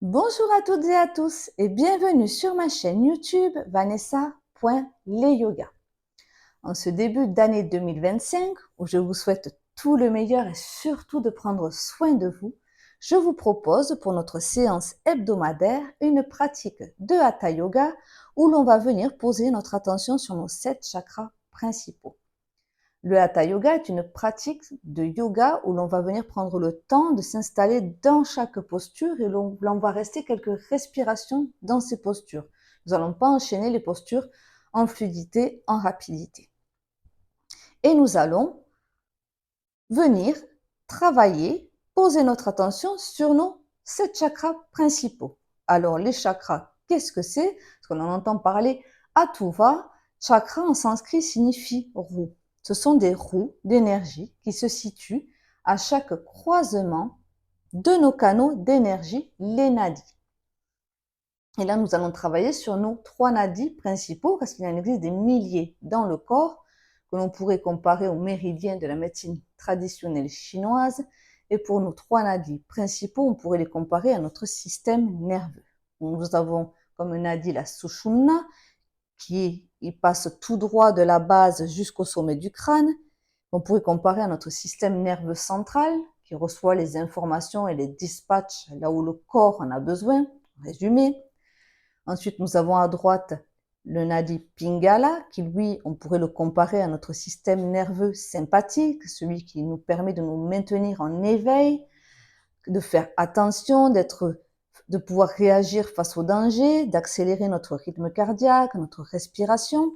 Bonjour à toutes et à tous et bienvenue sur ma chaîne YouTube Vanessa.leyoga. En ce début d'année 2025, où je vous souhaite tout le meilleur et surtout de prendre soin de vous, je vous propose pour notre séance hebdomadaire une pratique de Hatha Yoga où l'on va venir poser notre attention sur nos 7 chakras principaux. Le Hatha Yoga est une pratique de yoga où l'on va venir prendre le temps de s'installer dans chaque posture et l'on va rester quelques respirations dans ces postures. Nous n'allons pas enchaîner les postures en fluidité, en rapidité. Et nous allons venir travailler, poser notre attention sur nos 7 chakras principaux. Alors les chakras, qu'est-ce que c'est? Parce qu'on en entend parler à tout va. Chakra en sanskrit signifie roue. Ce sont des roues d'énergie qui se situent à chaque croisement de nos canaux d'énergie, les nadis. Et là, nous allons travailler sur nos 3 nadis principaux, parce qu'il en existe des milliers dans le corps, que l'on pourrait comparer aux méridiens de la médecine traditionnelle chinoise. Et pour nos 3 nadis principaux, on pourrait les comparer à notre système nerveux. Nous avons comme nadi la Sushumna, il passe tout droit de la base jusqu'au sommet du crâne. On pourrait comparer à notre système nerveux central, qui reçoit les informations et les dispatchs là où le corps en a besoin. Résumé. Ensuite, nous avons à droite le nadi Pingala, qui lui, on pourrait le comparer à notre système nerveux sympathique, celui qui nous permet de nous maintenir en éveil, de faire attention, de pouvoir réagir face au danger, d'accélérer notre rythme cardiaque, notre respiration.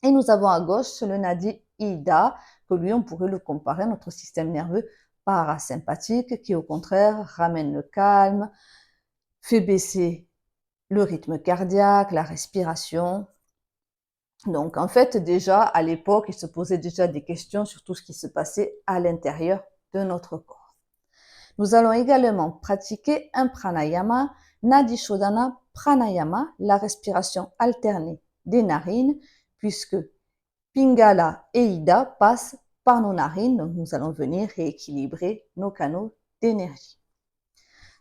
Et nous avons à gauche le nadi Ida, que lui, on pourrait le comparer à notre système nerveux parasympathique, qui au contraire ramène le calme, fait baisser le rythme cardiaque, la respiration. Donc en fait, déjà à l'époque, il se posait déjà des questions sur tout ce qui se passait à l'intérieur de notre corps. Nous allons également pratiquer un pranayama, Nadi Shodhana Pranayama, la respiration alternée des narines, puisque Pingala et Ida passent par nos narines, donc nous allons venir rééquilibrer nos canaux d'énergie.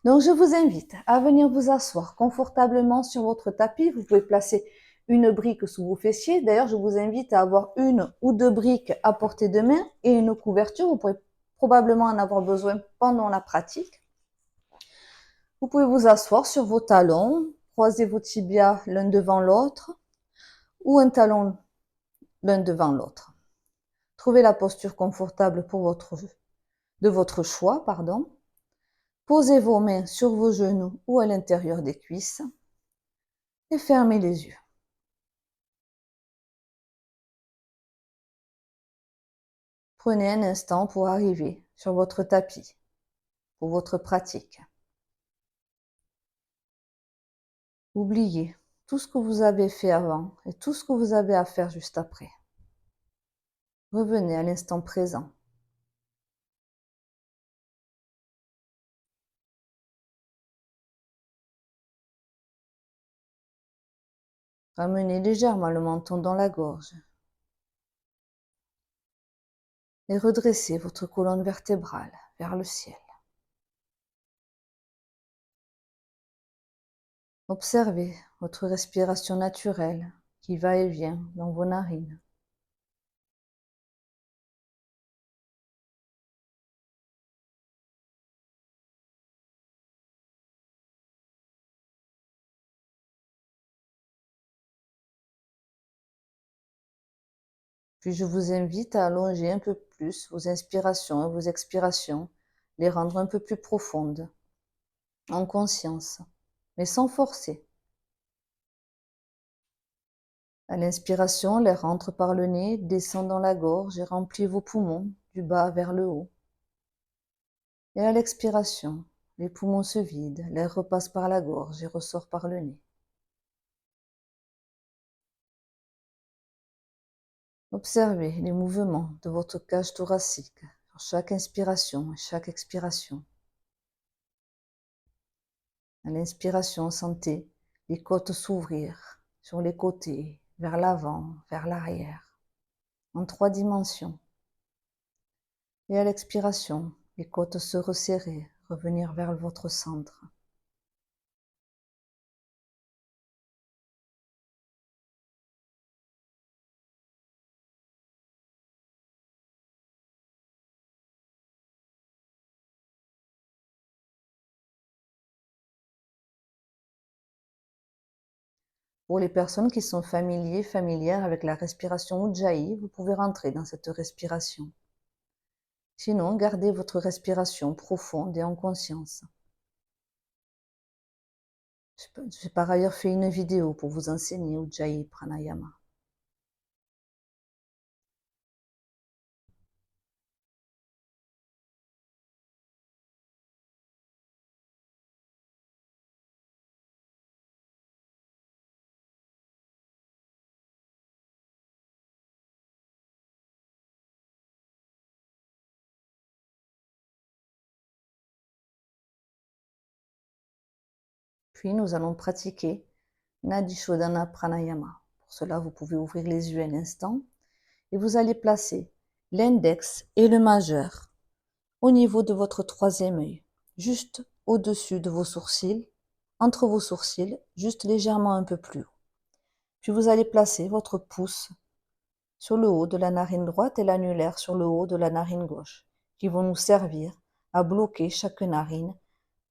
Donc, je vous invite à venir vous asseoir confortablement sur votre tapis. Vous pouvez placer une brique sous vos fessiers. D'ailleurs, je vous invite à avoir une ou 2 briques à portée de main et une couverture. Vous pourrez probablement en avoir besoin pendant la pratique. Vous pouvez vous asseoir sur vos talons, croiser vos tibias l'un devant l'autre ou un talon l'un devant l'autre. Trouvez la posture confortable de votre choix, pardon. Posez vos mains sur vos genoux ou à l'intérieur des cuisses et fermez les yeux. Prenez un instant pour arriver sur votre tapis, pour votre pratique. Oubliez tout ce que vous avez fait avant et tout ce que vous avez à faire juste après. Revenez à l'instant présent. Ramenez légèrement le menton dans la gorge et redressez votre colonne vertébrale vers le ciel. Observez votre respiration naturelle qui va et vient dans vos narines. Puis je vous invite à allonger un peu plus vos inspirations et vos expirations, les rendre un peu plus profondes, en conscience, mais sans forcer. À l'inspiration, l'air rentre par le nez, descend dans la gorge et remplit vos poumons du bas vers le haut. Et à l'expiration, les poumons se vident, l'air repasse par la gorge et ressort par le nez. Observez les mouvements de votre cage thoracique sur chaque inspiration et chaque expiration. À l'inspiration, sentez les côtes s'ouvrir sur les côtés, vers l'avant, vers l'arrière, en 3 dimensions. Et à l'expiration, les côtes se resserrer, revenir vers votre centre. Pour les personnes qui sont familières avec la respiration Ujjayi, vous pouvez rentrer dans cette respiration. Sinon, gardez votre respiration profonde et en conscience. J'ai par ailleurs fait une vidéo pour vous enseigner Ujjayi Pranayama. Puis nous allons pratiquer Nadi Shodhana Pranayama. Pour cela, vous pouvez ouvrir les yeux un instant et vous allez placer l'index et le majeur au niveau de votre troisième œil, juste au-dessus de vos sourcils, entre vos sourcils, juste légèrement un peu plus haut. Puis vous allez placer votre pouce sur le haut de la narine droite et l'annulaire sur le haut de la narine gauche, qui vont nous servir à bloquer chaque narine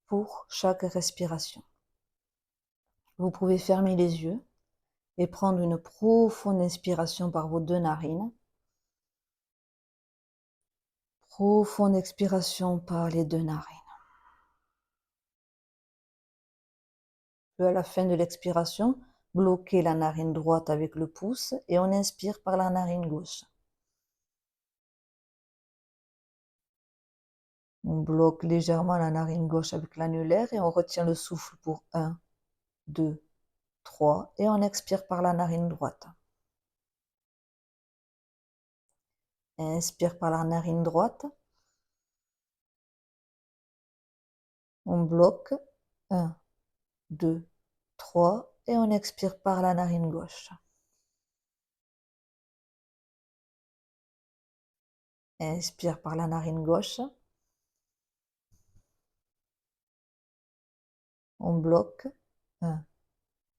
pour chaque respiration. Vous pouvez fermer les yeux et prendre une profonde inspiration par vos deux narines. Profonde expiration par les deux narines. Puis à la fin de l'expiration, bloquez la narine droite avec le pouce et on inspire par la narine gauche. On bloque légèrement la narine gauche avec l'annulaire et on retient le souffle pour 1, 2, 3 et on expire par la narine droite. Inspire par la narine droite. On bloque 1, 2, 3 et on expire par la narine gauche. Inspire par la narine gauche. On bloque 1,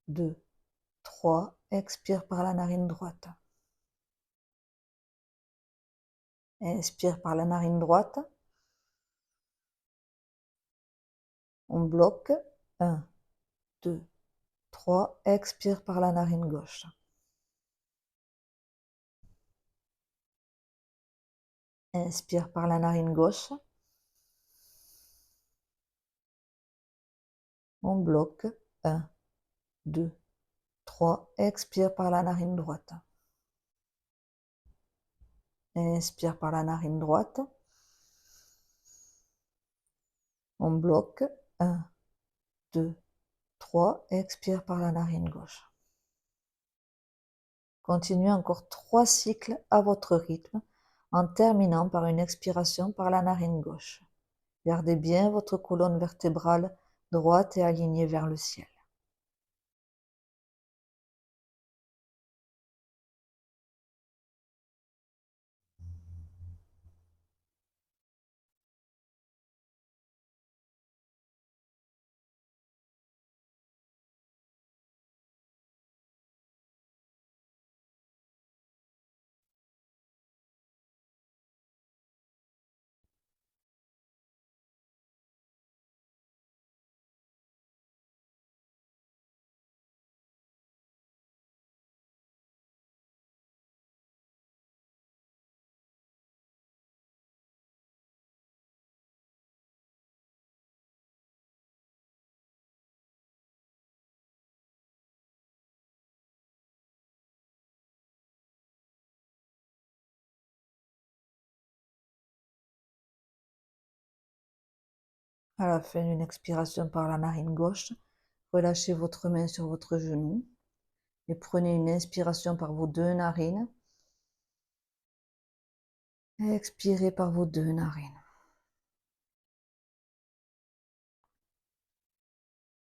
2, 3. Expire par la narine droite. Inspire par la narine droite. On bloque 1, 2, 3. Expire par la narine gauche. Inspire par la narine gauche. On bloque 1, 2, 3. Expire par la narine droite. Inspire par la narine droite. On bloque 1, 2, 3. Expire par la narine gauche. Continuez encore 3 cycles à votre rythme en terminant par une expiration par la narine gauche. Gardez bien votre colonne vertébrale droite et alignée vers le ciel. À la fin d'une expiration par la narine gauche, relâchez votre main sur votre genou et prenez une inspiration par vos deux narines. Expirez par vos deux narines.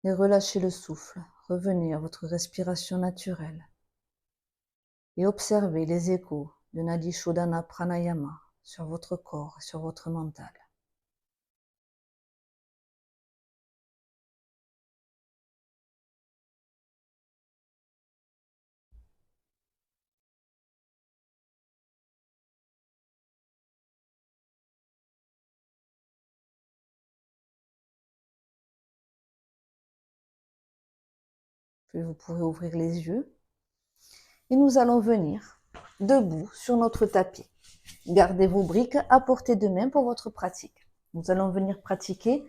Et relâchez le souffle. Revenez à votre respiration naturelle. Et observez les échos de Nadi Shodhana Pranayama sur votre corps et sur votre mental. Puis vous pourrez ouvrir les yeux. Et nous allons venir debout sur notre tapis. Gardez vos briques à portée de main pour votre pratique. Nous allons venir pratiquer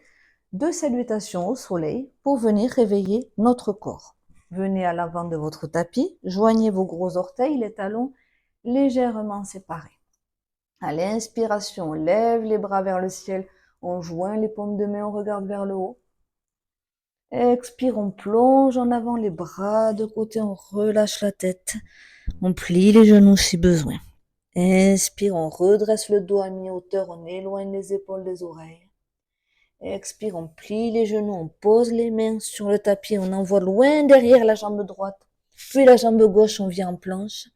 2 salutations au soleil pour venir réveiller notre corps. Venez à l'avant de votre tapis, joignez vos gros orteils, les talons légèrement séparés. À l'inspiration, on lève les bras vers le ciel, on joint les paumes de main, on regarde vers le haut. Expire, on plonge en avant les bras de côté, on relâche la tête, on plie les genoux si besoin. Inspire, on redresse le dos à mi-hauteur, on éloigne les épaules des oreilles. Expire, on plie les genoux, on pose les mains sur le tapis, on envoie loin derrière la jambe droite, puis la jambe gauche, on vient en planche.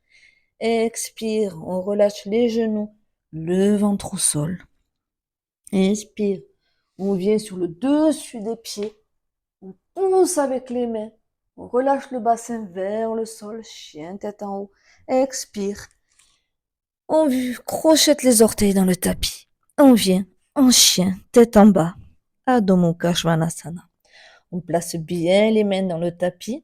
Expire, on relâche les genoux, le ventre au sol. Inspire, on vient sur le dessus des pieds, on pousse avec les mains, on relâche le bassin vers le sol, chien tête en haut. Expire, on crochette les orteils dans le tapis, on vient en chien tête en bas. Adho Mukha Svanasana. On place bien les mains dans le tapis,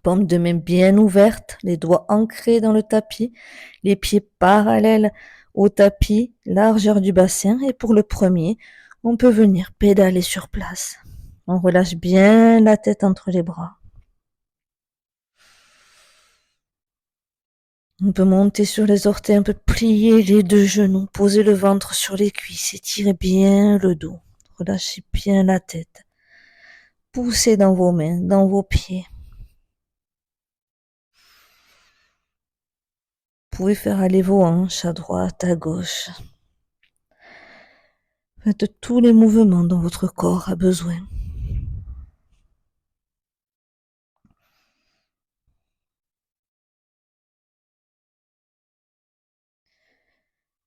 paumes de main bien ouvertes, les doigts ancrés dans le tapis, les pieds parallèles au tapis, largeur du bassin. Et pour le premier, on peut venir pédaler sur place. On relâche bien la tête entre les bras. On peut monter sur les orteils, on peut plier les 2 genoux, poser le ventre sur les cuisses, étirer bien le dos. Relâchez bien la tête. Poussez dans vos mains, dans vos pieds. Vous pouvez faire aller vos hanches à droite, à gauche. Faites tous les mouvements dont votre corps a besoin.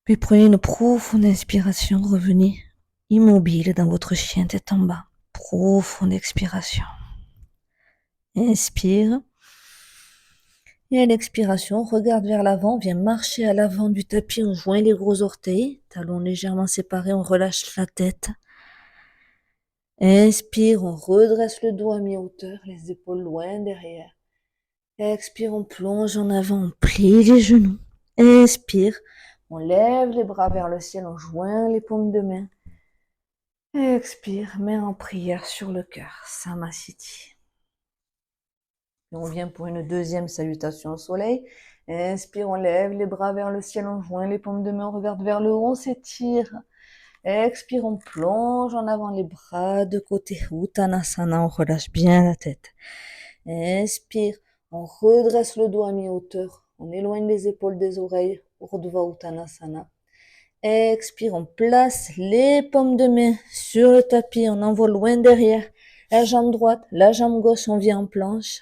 Puis prenez une profonde inspiration, revenez immobile dans votre chien tête en bas. Profonde expiration. Inspire. Et à l'expiration, regarde vers l'avant, viens marcher à l'avant du tapis, on joint les gros orteils, talons légèrement séparés, on relâche la tête. Inspire, on redresse le dos à mi-hauteur, les épaules loin derrière. Expire, on plonge en avant, on plie les genoux. Inspire, on lève les bras vers le ciel, on joint les paumes de main. Expire, main en prière sur le cœur, Samasthiti. Et on vient pour une deuxième salutation au soleil. Inspire, on lève les bras vers le ciel, on joint les paumes de main, on regarde vers le haut, on s'étire. Expire, on plonge en avant les bras de côté, Uttanasana, on relâche bien la tête. Inspire, on redresse le dos à mi-hauteur, on éloigne les épaules des oreilles, Urdhva Uttanasana. Expire, on place les paumes de main sur le tapis, on envoie loin derrière la jambe droite, la jambe gauche, on vient en planche.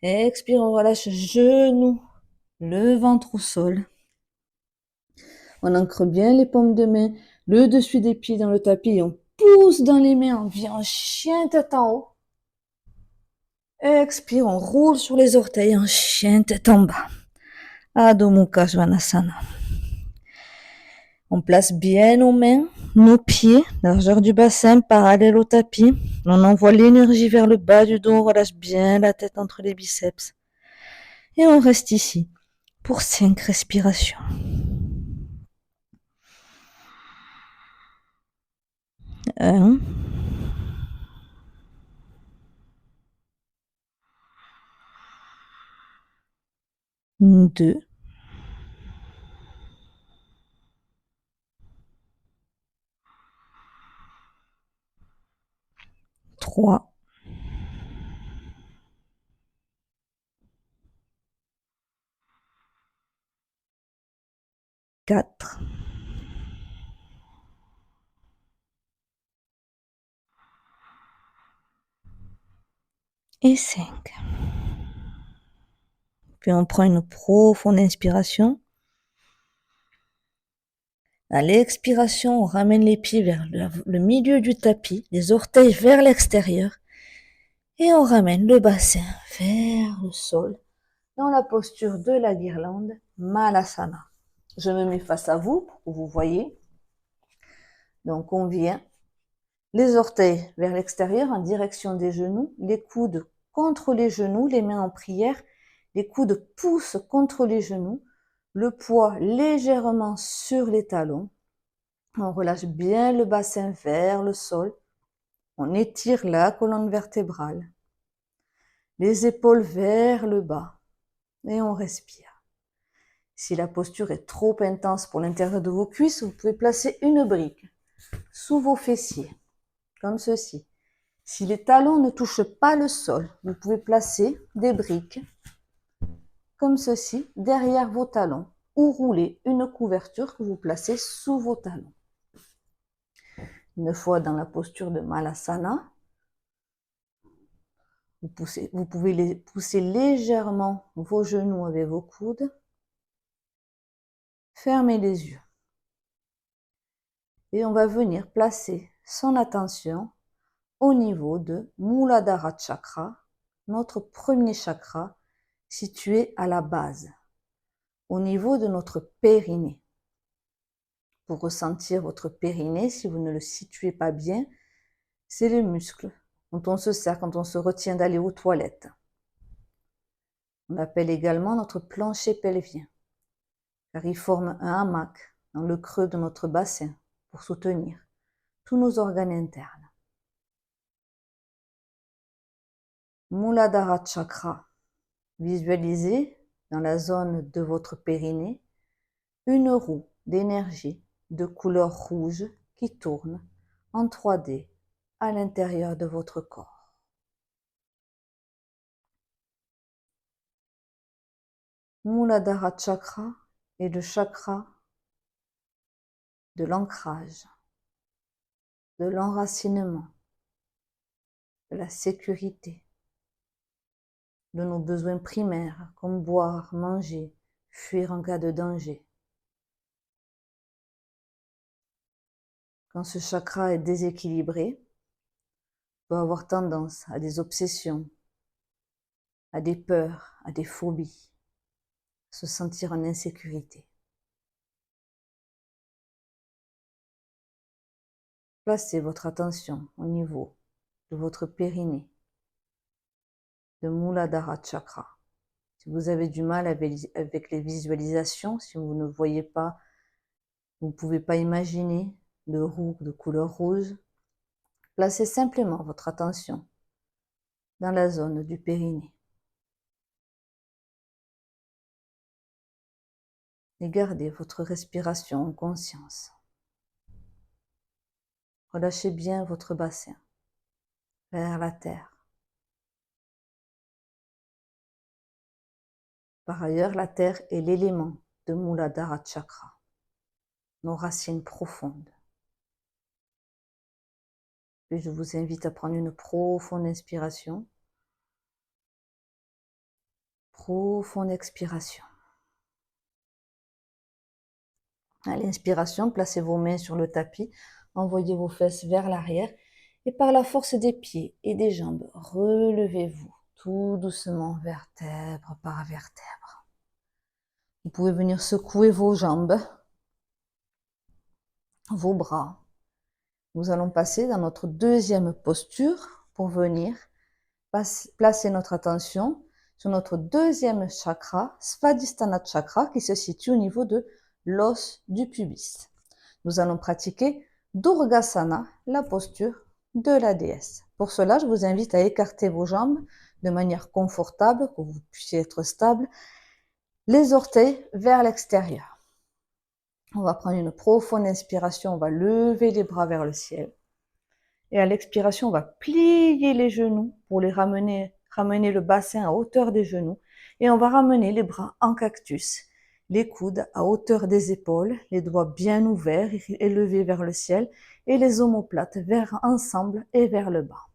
Expire, on relâche genoux, le ventre au sol. On ancre bien les paumes de main, le dessus des pieds dans le tapis, et on pousse dans les mains, on vient en chien tête en haut. Expire, on roule sur les orteils en chien tête en bas. Adho Mukha Svanasana. On place bien nos mains, nos pieds, largeur du bassin, parallèle au tapis. On envoie l'énergie vers le bas du dos, on relâche bien la tête entre les biceps. Et on reste ici pour 5 respirations. 1, 2, 3, 4, et 5. Puis on prend une profonde inspiration. À l'expiration, on ramène les pieds vers le milieu du tapis, les orteils vers l'extérieur. Et on ramène le bassin vers le sol, dans la posture de la guirlande, Malasana. Je me mets face à vous pour que vous voyez. Donc on vient, les orteils vers l'extérieur en direction des genoux, les coudes contre les genoux, les mains en prière, les coudes poussent contre les genoux, le poids légèrement sur les talons. On relâche bien le bassin vers le sol. On étire la colonne vertébrale, les épaules vers le bas et on respire. Si la posture est trop intense pour l'intérieur de vos cuisses, vous pouvez placer une brique sous vos fessiers, comme ceci. Si les talons ne touchent pas le sol, vous pouvez placer des briques, comme ceci, derrière vos talons, ou rouler une couverture que vous placez sous vos talons. Une fois dans la posture de Malasana, vous pouvez pousser légèrement vos genoux avec vos coudes. Fermez les yeux. Et on va venir placer son attention au niveau de Muladhara Chakra, notre premier chakra situé à la base, au niveau de notre périnée. Pour ressentir votre périnée, si vous ne le situez pas bien, c'est le muscle dont on se sert quand on se retient d'aller aux toilettes. On l'appelle également notre plancher pelvien, car il forme un hamac dans le creux de notre bassin pour soutenir tous nos organes internes. Muladhara Chakra, visualisez dans la zone de votre périnée une roue d'énergie de couleur rouge qui tourne en 3D à l'intérieur de votre corps. Muladhara Chakra est le chakra de l'ancrage, de l'enracinement, de la sécurité, de nos besoins primaires comme boire, manger, fuir en cas de danger. Quand ce chakra est déséquilibré, on peut avoir tendance à des obsessions, à des peurs, à des phobies, à se sentir en insécurité. Placez votre attention au niveau de votre périnée, de Muladhara Chakra. Si vous avez du mal avec les visualisations, si vous ne voyez pas, vous ne pouvez pas imaginer de roue de couleur rouge, placez simplement votre attention dans la zone du périnée. Et gardez votre respiration en conscience. Relâchez bien votre bassin vers la terre. Par ailleurs, la terre est l'élément de Muladhara Chakra, nos racines profondes. Puis je vous invite à prendre une profonde inspiration, profonde expiration. À l'inspiration, placez vos mains sur le tapis, envoyez vos fesses vers l'arrière et par la force des pieds et des jambes, relevez-vous tout doucement, vertèbre par vertèbre. Vous pouvez venir secouer vos jambes, vos bras. Nous allons passer dans notre deuxième posture pour venir placer notre attention sur notre deuxième chakra, Svadhisthana Chakra, qui se situe au niveau de l'os du pubis. Nous allons pratiquer Durgasana, la posture de la déesse. Pour cela, je vous invite à écarter vos jambes de manière confortable, que vous puissiez être stable, les orteils vers l'extérieur. On va prendre une profonde inspiration, on va lever les bras vers le ciel. Et à l'expiration, on va plier les genoux pour les ramener le bassin à hauteur des genoux. Et on va ramener les bras en cactus, les coudes à hauteur des épaules, les doigts bien ouverts, élevés vers le ciel, et les omoplates vers ensemble et vers le bas.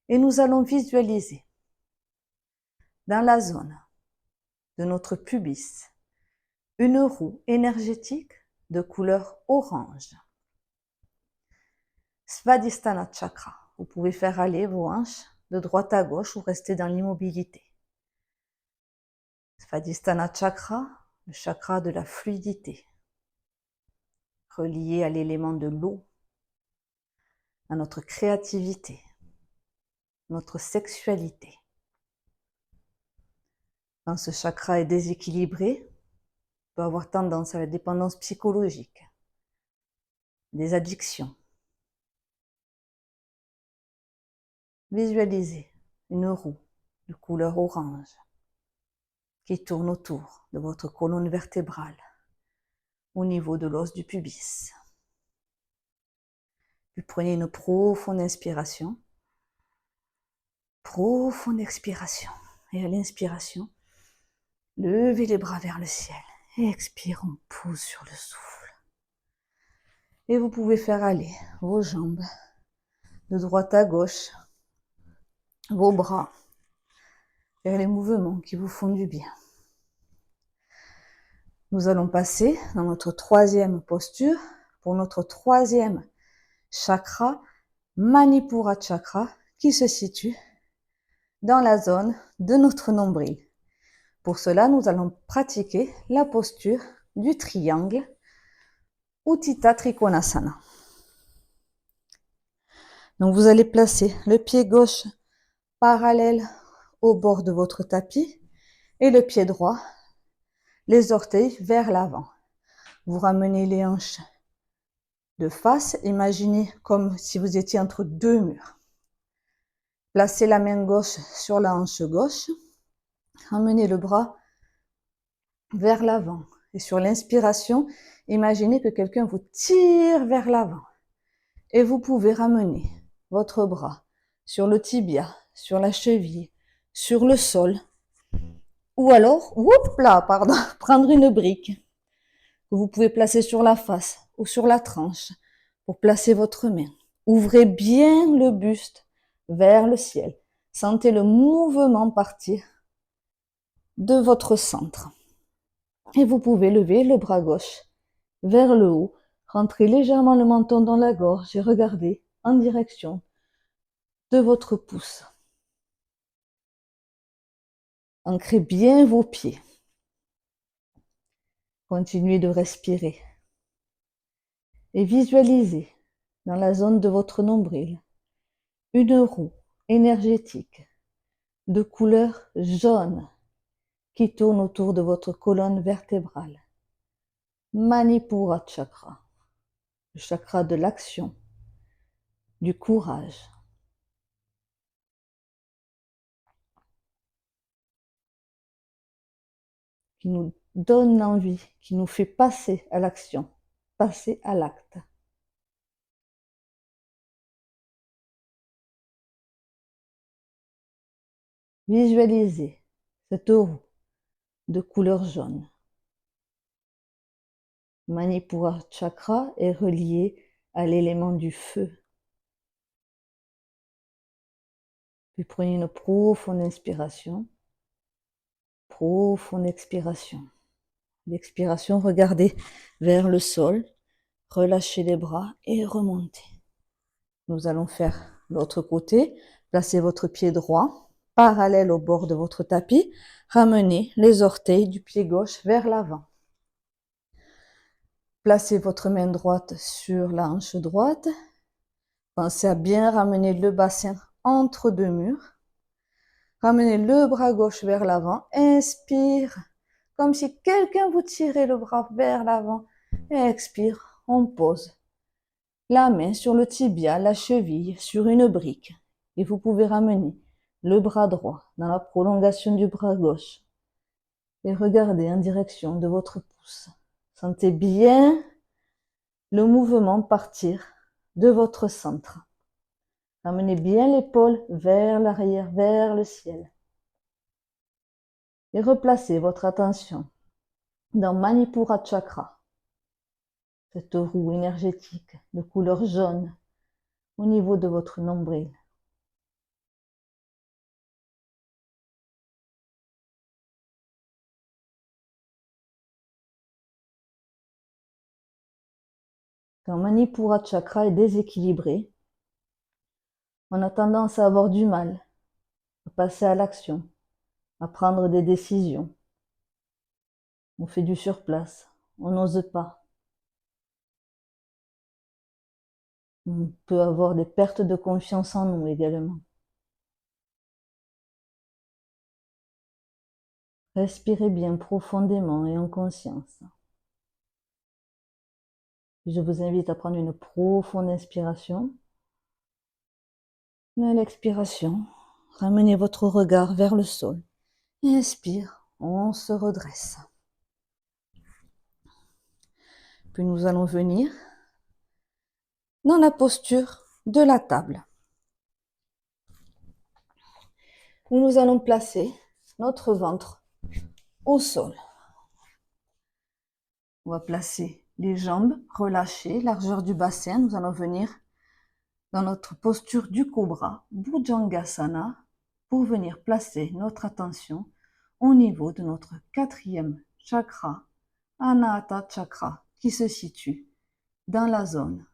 Et nous allons visualiser dans la zone de notre pubis une roue énergétique de couleur orange. Svadhisthana Chakra. Vous pouvez faire aller vos hanches de droite à gauche ou rester dans l'immobilité. Svadhisthana Chakra, le chakra de la fluidité, relié à l'élément de l'eau, à notre créativité. notre sexualité. Quand ce chakra est déséquilibré, on peut avoir tendance à la dépendance psychologique, des addictions. Visualisez une roue de couleur orange qui tourne autour de votre colonne vertébrale, au niveau de l'os du pubis. Puis prenez une profonde inspiration, profonde expiration. Et à l'inspiration, levez les bras vers le ciel. Et expire, on pousse sur le souffle. Et vous pouvez faire aller vos jambes de droite à gauche, vos bras vers les mouvements qui vous font du bien. Nous allons passer dans notre troisième posture pour notre troisième chakra, Manipura Chakra, qui se situe dans la zone de notre nombril. Pour cela, nous allons pratiquer la posture du triangle Utthita Trikonasana. Donc vous allez placer le pied gauche parallèle au bord de votre tapis et le pied droit, les orteils vers l'avant. Vous ramenez les hanches de face, imaginez comme si vous étiez entre deux murs. Placez la main gauche sur la hanche gauche, ramenez le bras vers l'avant. Et sur l'inspiration, imaginez que quelqu'un vous tire vers l'avant. Et vous pouvez ramener votre bras sur le tibia, sur la cheville, sur le sol. Ou alors, prendre une brique que vous pouvez placer sur la face ou sur la tranche pour placer votre main. Ouvrez bien le buste vers le ciel. Sentez le mouvement partir de votre centre. Et vous pouvez lever le bras gauche vers le haut, rentrez légèrement le menton dans la gorge et regardez en direction de votre pouce. Ancrez bien vos pieds. Continuez de respirer. Et visualisez dans la zone de votre nombril une roue énergétique de couleur jaune qui tourne autour de votre colonne vertébrale. Manipura Chakra, le chakra de l'action, du courage. Qui nous donne l'envie, qui nous fait passer à l'action, passer à l'acte. Visualisez cette roue de couleur jaune. Manipura Chakra est relié à l'élément du feu. Puis prenez une profonde inspiration, profonde expiration. L'expiration, regardez vers le sol, relâchez les bras et remontez. Nous allons faire l'autre côté. Placez votre pied droit parallèle au bord de votre tapis. Ramenez les orteils du pied gauche vers l'avant. Placez votre main droite sur la hanche droite. Pensez à bien ramener le bassin entre deux murs. Ramenez le bras gauche vers l'avant. Inspire, comme si quelqu'un vous tirait le bras vers l'avant. Et expire, on pose la main sur le tibia, la cheville, sur une brique. Et vous pouvez ramener le bras droit dans la prolongation du bras gauche. Et regardez en direction de votre pouce. Sentez bien le mouvement partir de votre centre. Ramenez bien l'épaule vers l'arrière, vers le ciel. Et replacez votre attention dans Manipura Chakra, cette roue énergétique de couleur jaune au niveau de votre nombril. Quand Manipura Chakra est déséquilibré, on a tendance à avoir du mal à passer à l'action, à prendre des décisions. On fait du surplace, on n'ose pas. On peut avoir des pertes de confiance en nous également. Respirez bien profondément et en conscience. Je vous invite à prendre une profonde inspiration. Et à l'expiration, ramenez votre regard vers le sol. Inspire, on se redresse. Puis nous allons venir dans la posture de la table, où nous allons placer notre ventre au sol. On va placer les jambes relâchées, largeur du bassin. Nous allons venir dans notre posture du cobra, Bhujangasana, pour venir placer notre attention au niveau de notre 4e chakra, Anahata Chakra, qui se situe dans la zone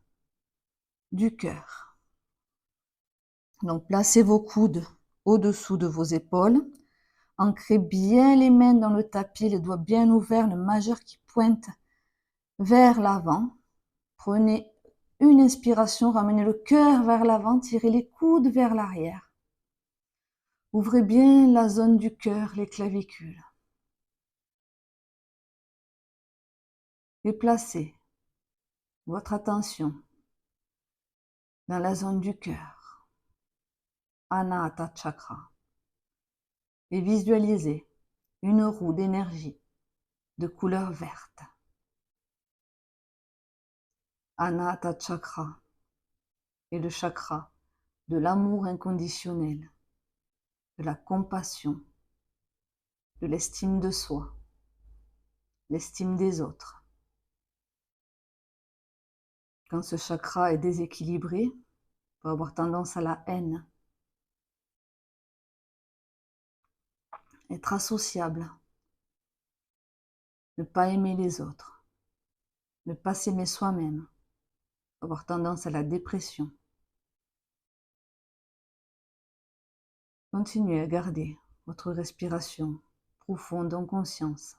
du cœur. Donc placez vos coudes au-dessous de vos épaules, ancrez bien les mains dans le tapis, les doigts bien ouverts, le majeur qui pointe vers l'avant. Prenez une inspiration, ramenez le cœur vers l'avant, tirez les coudes vers l'arrière. Ouvrez bien la zone du cœur, les clavicules. Et placez votre attention dans la zone du cœur, Anahata Chakra. Et visualisez une roue d'énergie de couleur verte. Anahata Chakra est le chakra de l'amour inconditionnel, de la compassion, de l'estime de soi, l'estime des autres. Quand ce chakra est déséquilibré, on peut avoir tendance à la haine, être associable, ne pas aimer les autres, ne pas s'aimer soi-même, avoir tendance à la dépression. Continuez à garder votre respiration profonde en conscience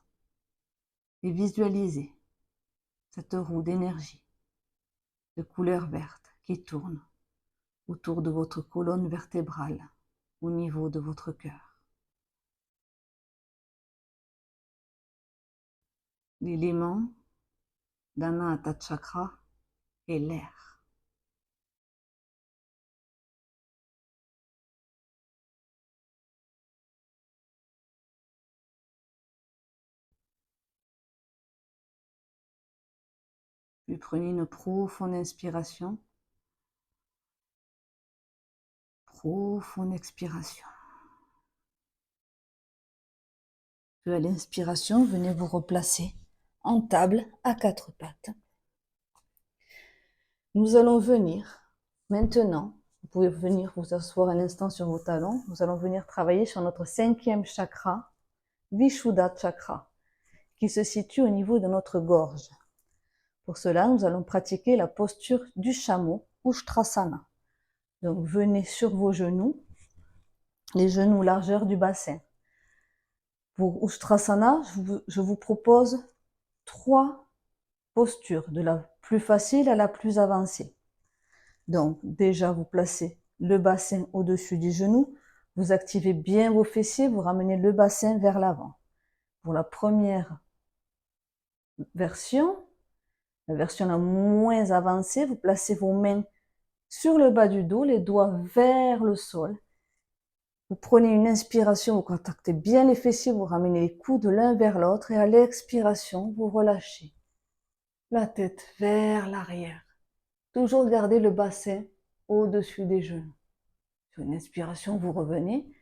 et visualisez cette roue d'énergie de couleur verte qui tourne autour de votre colonne vertébrale au niveau de votre cœur. L'élément d'Anahata Chakra est l'air. Puis prenez une profonde inspiration, profonde expiration. Puis à l'inspiration, venez vous replacer en table à 4 pattes. Nous allons venir maintenant, vous pouvez venir vous asseoir un instant sur vos talons, nous allons venir travailler sur notre 5e chakra, Vishuddha Chakra, qui se situe au niveau de notre gorge. Pour cela, nous allons pratiquer la posture du chameau, Ushtrasana. Donc venez sur vos genoux, les genoux largeur du bassin. Pour Ushtrasana, je vous propose 3 postures, de la plus facile à la plus avancée. Donc déjà, vous placez le bassin au-dessus des genoux, vous activez bien vos fessiers, vous ramenez le bassin vers l'avant. Pour la première version, la version la moins avancée, vous placez vos mains sur le bas du dos, les doigts vers le sol. Vous prenez une inspiration, vous contactez bien les fessiers, vous ramenez les coudes l'un vers l'autre et à l'expiration, vous relâchez la tête vers l'arrière. Toujours garder le bassin au-dessus des genoux. Sur une inspiration, vous revenez.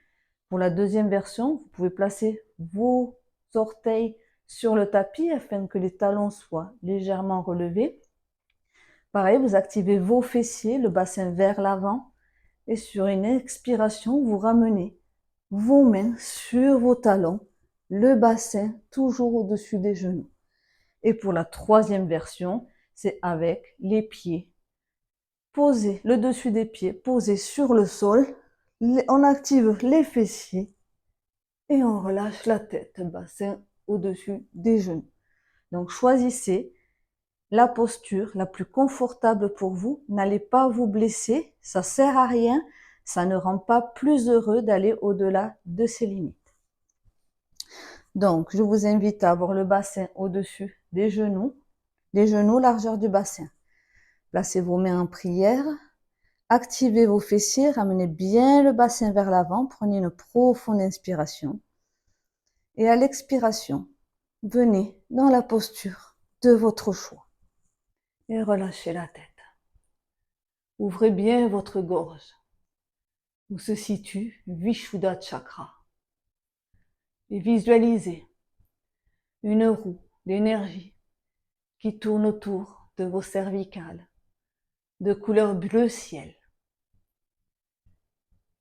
Pour la deuxième version, vous pouvez placer vos orteils sur le tapis afin que les talons soient légèrement relevés. Pareil, vous activez vos fessiers, le bassin vers l'avant. Et sur une expiration, vous ramenez vos mains sur vos talons, le bassin toujours au-dessus des genoux. Et pour la troisième version, c'est avec les pieds posés, le dessus des pieds posés sur le sol. On active les fessiers et on relâche la tête, bassin au-dessus des genoux. Donc choisissez la posture la plus confortable pour vous. N'allez pas vous blesser, ça sert à rien, ça ne rend pas plus heureux d'aller au-delà de ses limites. Donc, je vous invite à avoir le bassin au-dessus des genoux, les genoux, largeur du bassin. Placez vos mains en prière, activez vos fessiers, ramenez bien le bassin vers l'avant, prenez une profonde inspiration. Et à l'expiration, venez dans la posture de votre choix. Et relâchez la tête. Ouvrez bien votre gorge, où se situe Vishuddha Chakra. Et visualisez une roue d'énergie qui tourne autour de vos cervicales, de couleur bleu ciel.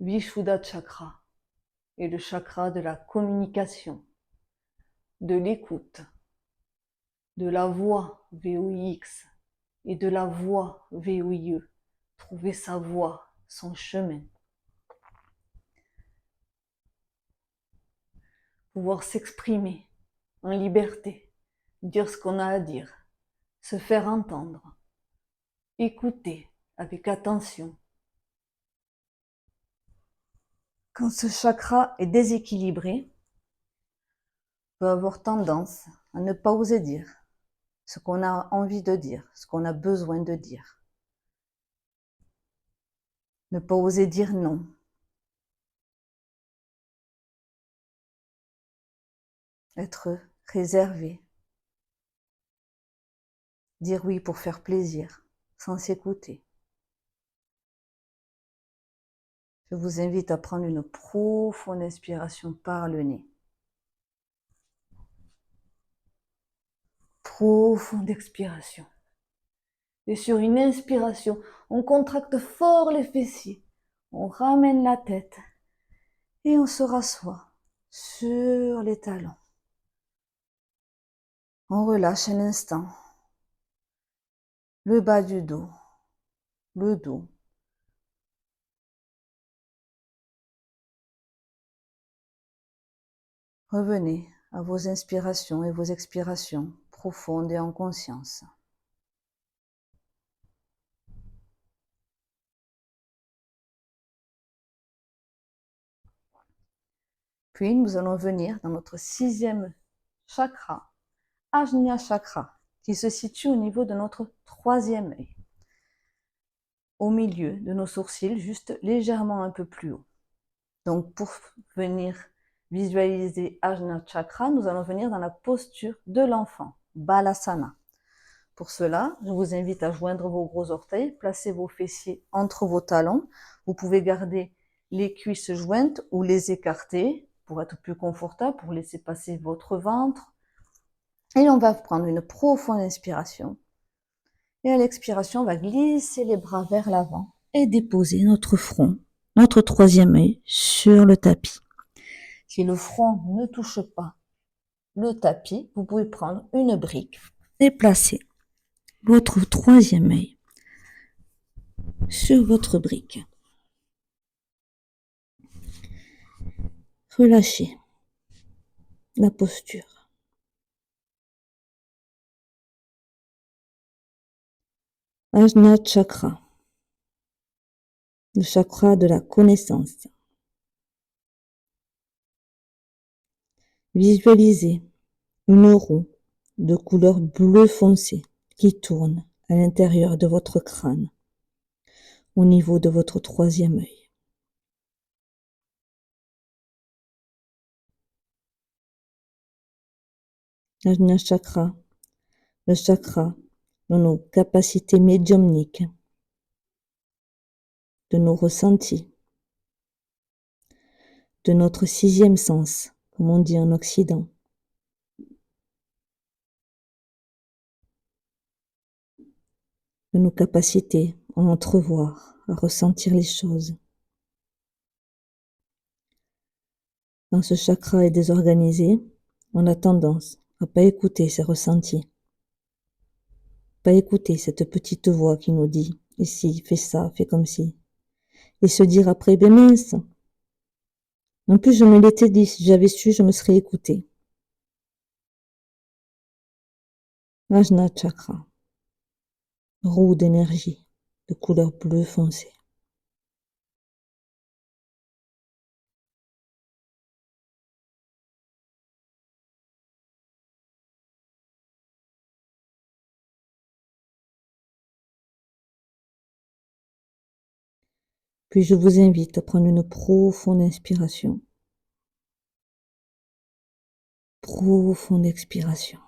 Vishuddha Chakra est le chakra de la communication, de l'écoute, de la voix VOIX et de la voix VOIE. Trouver sa voie, son chemin. Pouvoir s'exprimer en liberté, dire ce qu'on a à dire, se faire entendre, écouter avec attention. Quand ce chakra est déséquilibré, on peut avoir tendance à ne pas oser dire ce qu'on a envie de dire, ce qu'on a besoin de dire. Ne pas oser dire non. Être réservé. Dire oui pour faire plaisir, sans s'écouter. Je vous invite à prendre une profonde inspiration par le nez. Profonde expiration. Et sur une inspiration, on contracte fort les fessiers. On ramène la tête et on se rassoit sur les talons. On relâche un instant le bas du dos, le dos. Revenez à vos inspirations et vos expirations profondes et en conscience. Puis nous allons venir dans notre 6e chakra, Ajna Chakra, qui se situe au niveau de notre 3e œil, au milieu de nos sourcils, juste légèrement un peu plus haut. Donc pour venir visualiser Ajna Chakra, nous allons venir dans la posture de l'enfant, Balasana. Pour cela, je vous invite à joindre vos gros orteils, placer vos fessiers entre vos talons. Vous pouvez garder les cuisses jointes ou les écarter pour être plus confortable, pour laisser passer votre ventre. Et on va prendre une profonde inspiration. Et à l'expiration, on va glisser les bras vers l'avant et déposer notre front, notre 3e œil sur le tapis. Si le front ne touche pas le tapis, vous pouvez prendre une brique et placer votre 3e œil sur votre brique. Relâchez la posture. Ajna Chakra, le chakra de la connaissance. Visualisez une roue de couleur bleu foncé qui tourne à l'intérieur de votre crâne, au niveau de votre 3e œil. Ajna Chakra, le chakra de nos capacités médiumniques, de nos ressentis, de notre 6e sens, comme on dit en Occident. De nos capacités à entrevoir, à ressentir les choses. Quand ce chakra est désorganisé, on a tendance à pas écouter ses ressentis, pas écouter cette petite voix qui nous dit « ici, fais ça, fais comme ci », et se dire après « ben mince, en plus je me l'étais dit, si j'avais su, je me serais écouté ». Ajna Chakra, roue d'énergie de couleur bleu foncé. Puis je vous invite à prendre une profonde inspiration. Profonde expiration.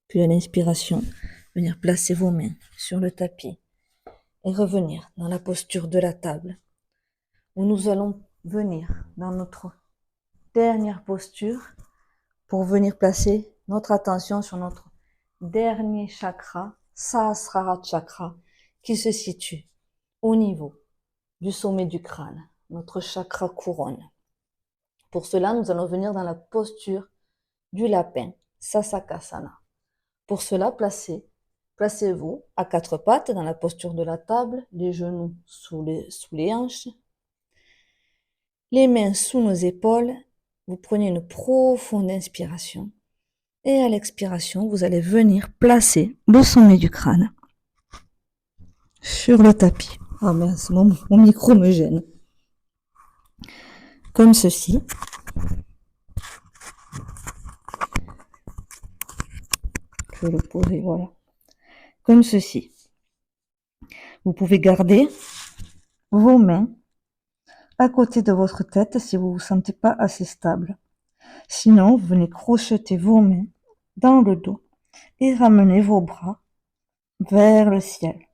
Puis à l'inspiration, venir placer vos mains sur le tapis et revenir dans la posture de la table où nous allons venir dans notre dernière posture pour venir placer notre attention sur notre dernier chakra, Sahasrara Chakra, qui se situe au niveau du sommet du crâne, notre chakra couronne. Pour cela, nous allons venir dans la posture du lapin, Sasakasana. Pour cela, placez-vous à quatre pattes dans la posture de la table, les genoux sous les hanches, les mains sous nos épaules. Vous prenez une profonde inspiration et à l'expiration, vous allez venir placer le sommet du crâne sur le tapis. Ah mince, mon micro me gêne. Comme ceci. Je vais le poser, voilà. Comme ceci. Vous pouvez garder vos mains à côté de votre tête si vous ne vous sentez pas assez stable. Sinon, vous venez crocheter vos mains dans le dos et ramener vos bras vers le ciel.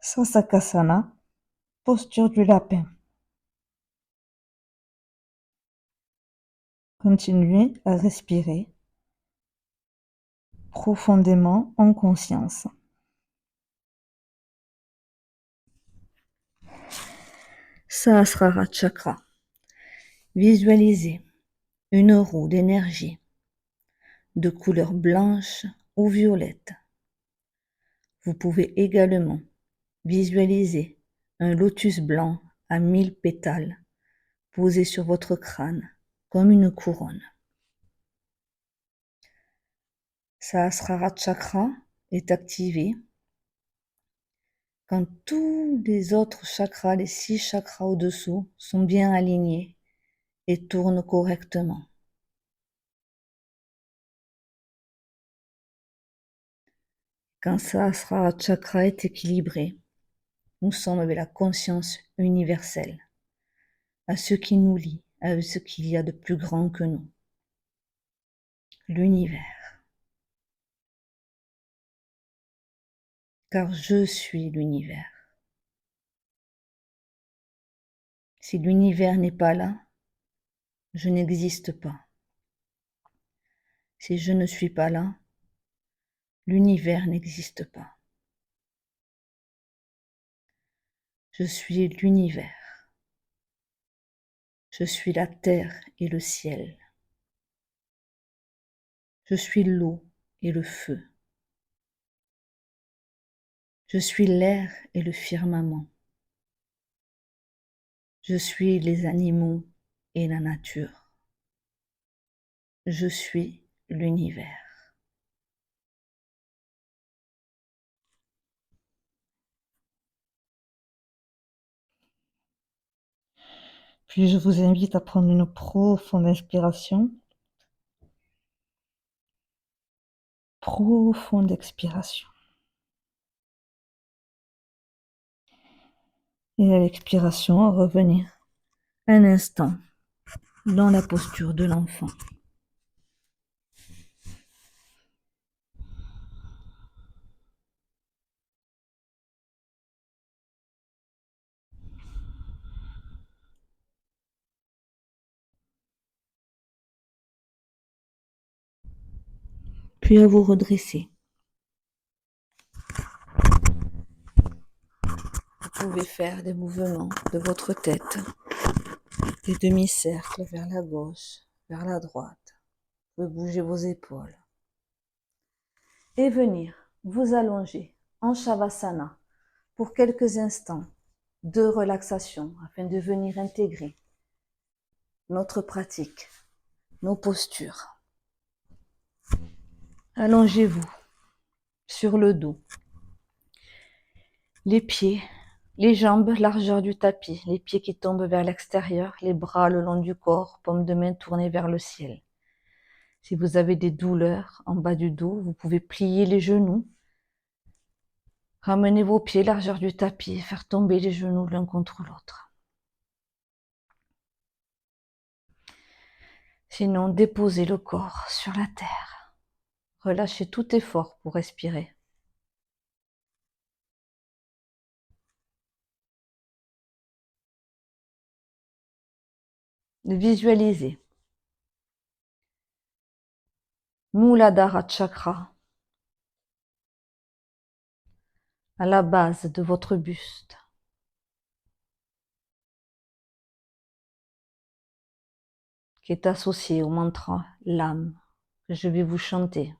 Sasakasana, posture du lapin. Continuez à respirer profondément en conscience. Sahasrara Chakra. Visualisez une roue d'énergie de couleur blanche ou violette. Vous pouvez également visualiser un lotus blanc à 1000 pétales posé sur votre crâne comme une couronne. Sahasrara Chakra est activé quand tous les autres chakras, les 6 chakras au-dessous, sont bien alignés et tournent correctement. Quand Sahasrara Chakra est équilibré, nous sommes avec la conscience universelle, à ce qui nous lie, à ce qu'il y a de plus grand que nous, l'univers. Car je suis l'univers. Si l'univers n'est pas là, je n'existe pas. Si je ne suis pas là, l'univers n'existe pas. Je suis l'univers. Je suis la terre et le ciel. Je suis l'eau et le feu. Je suis l'air et le firmament. Je suis les animaux et la nature. Je suis l'univers. Puis je vous invite à prendre une profonde inspiration. Profonde expiration. Et à l'expiration, à revenir un instant dans la posture de l'enfant. Puis à vous redresser. Vous pouvez faire des mouvements de votre tête, des demi-cercles vers la gauche, vers la droite. Vous pouvez bouger vos épaules. Et venir vous allonger en Shavasana pour quelques instants de relaxation afin de venir intégrer notre pratique, nos postures. Allongez-vous sur le dos, les pieds, les jambes, largeur du tapis, les pieds qui tombent vers l'extérieur, les bras le long du corps, paume de main tournée vers le ciel. Si vous avez des douleurs en bas du dos, vous pouvez plier les genoux Ramenez vos pieds largeur du tapis et faire tomber les genoux l'un contre l'autre. Sinon, déposez le corps sur la terre. Relâchez tout effort pour respirer. Visualisez Muladhara Chakra à la base de votre buste, qui est associé au mantra l'âme que je vais vous chanter.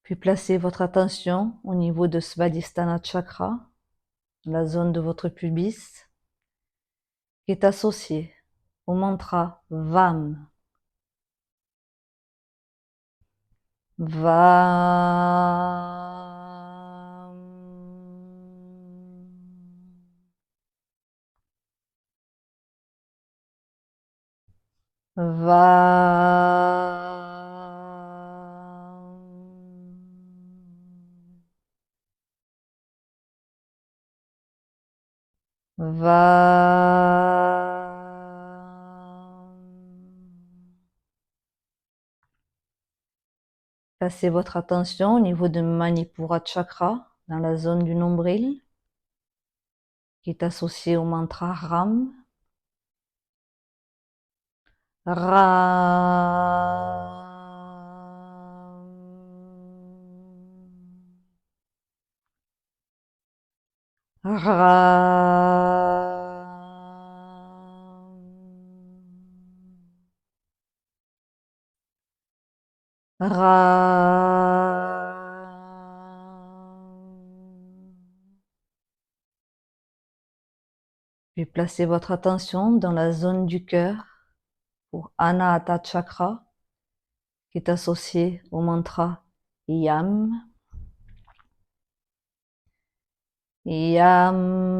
Puis placez votre attention au niveau de Svadhisthana Chakra, la zone de votre pubis, qui est associée au mantra VAM. Placez votre attention au niveau de Manipura Chakra, dans la zone du nombril, qui est associé au mantra Ram. Puis placez votre attention dans la zone du cœur pour Anahata Chakra, qui est associé au mantra Yam. Yam.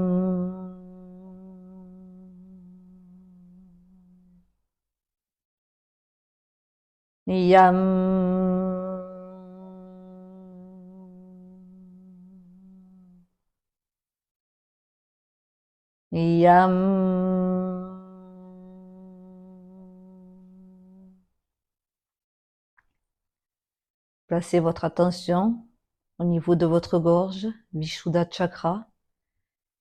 Yam. Yam. Placez votre attention au niveau de votre gorge, Vishuddha Chakra,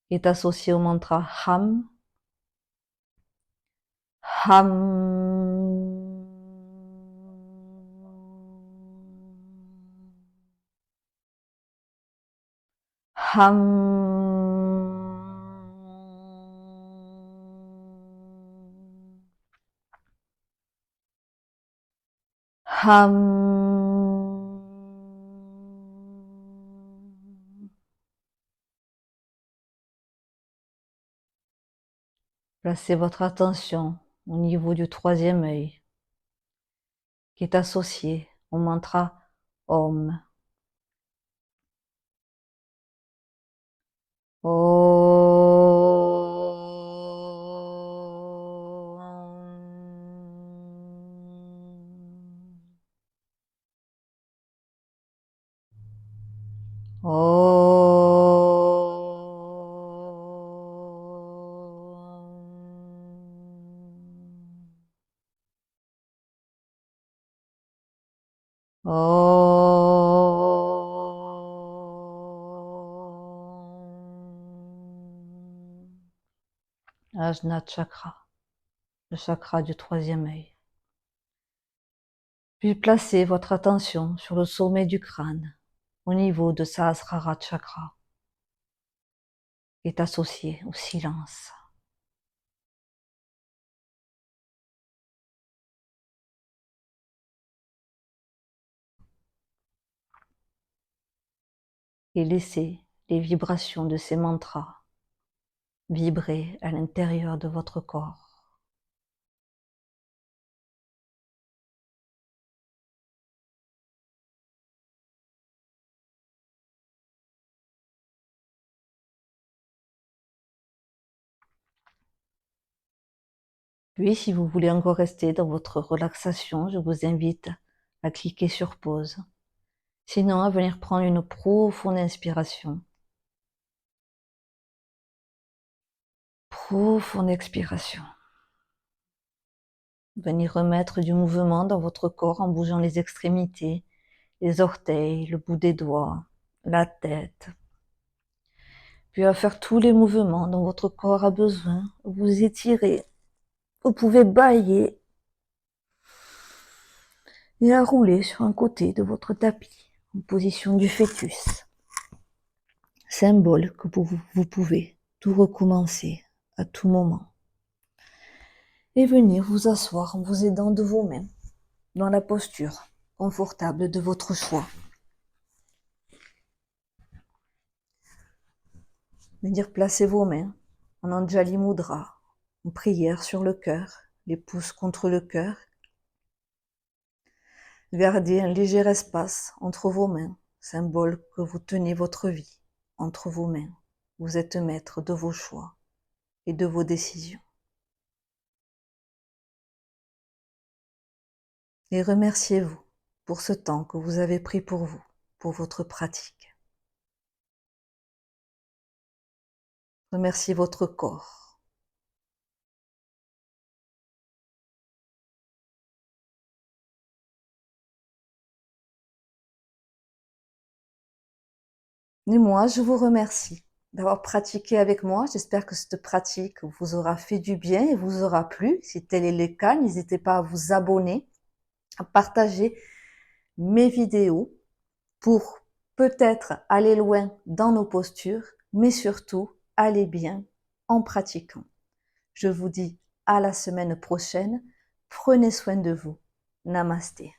qui est associé au mantra Ham. Ham. Ham. Ham. Placez votre attention au niveau du troisième œil, qui est associé au mantra Om. Ajna Chakra, le chakra du troisième œil. Puis placez votre attention sur le sommet du crâne, au niveau de Sahasrara Chakra, qui est associé au silence. et laissez les vibrations de ces mantras vibrer à l'intérieur de votre corps. Puis, si vous voulez encore rester dans votre relaxation, je vous invite à cliquer sur pause. Sinon, à venir prendre une profonde inspiration. Profonde expiration. Venir remettre du mouvement dans votre corps en bougeant les extrémités, les orteils, le bout des doigts, la tête. Puis à faire tous les mouvements dont votre corps a besoin. Vous étirez. Vous pouvez bâiller et à rouler sur un côté de votre tapis en position du fœtus. Symbole que vous pouvez tout recommencer à tout moment. Et venir vous asseoir en vous aidant de vos mains dans la posture confortable de votre choix. Venir placer vos mains en Anjali Mudra, en prière sur le cœur, les pouces contre le cœur. Gardez un léger espace entre vos mains, symbole que vous tenez votre vie entre vos mains. Vous êtes maître de vos choix et de vos décisions. Et remerciez-vous pour ce temps que vous avez pris pour vous, pour votre pratique. Remerciez votre corps. Et moi, je vous remercie d'avoir pratiqué avec moi. J'espère que cette pratique vous aura fait du bien et vous aura plu. Si tel est le cas, n'hésitez pas à vous abonner, à partager mes vidéos pour peut-être aller loin dans nos postures, mais surtout aller bien en pratiquant. Je vous dis à la semaine prochaine. Prenez soin de vous. Namasté.